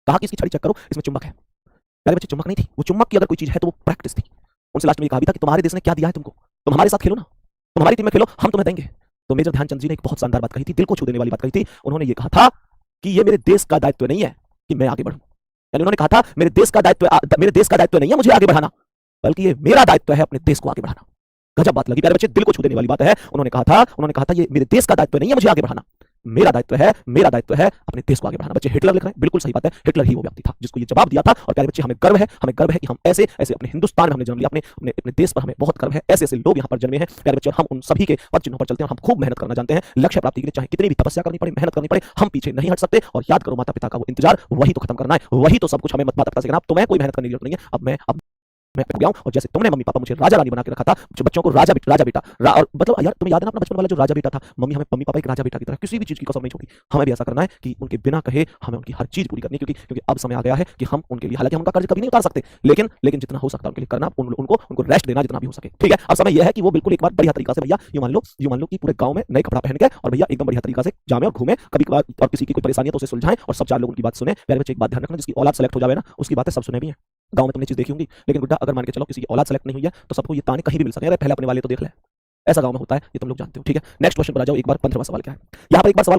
कहा कि इसकी छड़ी चेक करो, इसमें चुंबक है। प्यारे बच्चे, चुंबक नहीं थी, वो चुंबक की अगर कोई चीज है तो वो प्रैक्टिस थी। उनसे लास्ट में ये कहा भी था कि तुम्हारे देश ने क्या दिया है तुमको, तुम हमारे साथ खेलो ना, तुम हमारी टीम में खेलो, हम तुम्हें देंगे। तो मेजर ध्यानचंद जी ने एक बहुत शानदार बात कही थी, दिल को छू देने वाली बात कही थी। उन्होंने ये कहा था कि ये मेरे देश का दायित्व नहीं है कि मैं आगे बढ़ूं, यानी उन्होंने कहा था मेरे देश का दायित्व नहीं है मुझे आगे बढ़ाना, बल्कि ये मेरा दायित्व है अपने देश को आगे बढ़ाना। गजब बात लगी प्यारे बच्चे, दिल को छू देने वाली बात है। उन्होंने कहा था ये मेरे देश का दायित्व नहीं है मुझे आगे बढ़ाना, मेरा दायित्व है अपने देश को आगे बढ़ाना। बच्चे हिटलर लिख रहे हैं, बिल्कुल सही बात है, हिटलर ही वो व्यक्ति था जिसको ये जवाब दिया था। और प्यारे बच्चे, हमें गर्व है कि हम ऐसे ऐसे अपने हिंदुस्तान में हमने जन्म लिया, अपने देश पर हमें बहुत गर्व है, ऐसे ऐसे लोग यहाँ पर जन्मे हैं प्यारे बच्चे। और हम उन सभी के पद चिन्हों पर चलते हैं, हम खूब मेहनत करना जानते हैं। लक्ष्य प्राप्ति के लिए चाहे कितनी भी तपस्या करनी पड़े, मेहनत करनी पड़े, हम पीछे नहीं हट सकते। और याद करो, माता पिता का वो इंतजार, वही तो खत्म करना है, वही तो सब कुछ हमें माता पिता से कहना, तुम्हें कोई मेहनत करने की जरूरत नहीं है, अब मैं हो गया हूं। और जैसे तुमने मम्मी पापा मुझे राजा रानी बना के रखा था, बच्चों को राजा बेटा और मतलब यार तुम्हें याद है ना अपना बचपन वाला जो राजा बेटा था, मम्मी पापा एक राजा बेटा की तरह किसी भी चीज की कसर नहीं छोड़ी। हमें भी ऐसा करना है कि उनके बिना कहे हमें उनकी हर चीज पूरी करनी है, क्योंकि अब समय आ गया है कि हम उनके लिए, हालांकि हम उनका कर्ज कभी नहीं उतार सकते, लेकिन जितना हो सकता है उनके लिए करना, उनको रेस्ट देना जितना भी हो सके। ठीक है, अब समय यह है कि वो बिल्कुल एक बार बढ़िया तरीका से, भैया यूं मान लो कि पूरे गांव में नए कपड़ा पहन के और भैया एकदम बढ़िया तरीका से जामे और घूमे कभी कभार, और किसी की कोई परेशानी है तो उसे सुलझाएं और सब चार लोगों की बात सुने। प्यारे बच्चे, एक बात ध्यान रखना, जिसकी औलाद सेलेक्ट हो जाए ना उसकी बातें सब सुने भी हैं। गांव में तुमने चीज देखी होंगी, लेकिन गुड्डा अगर मान के चलो किसी की औलाद सेलेक्ट नहीं हुई है तो सबको ये ताने कहीं भी मिल सकते हैं, अरे पहले अपने वाले तो देख ले, ऐसा गांव में होता है, ये तुम लोग जानते हो। ठीक है, नेक्स्ट क्वेश्चन पर आ जाओ। एक बार 15वां सवाल क्या है यहाँ पर, एक बार सवाल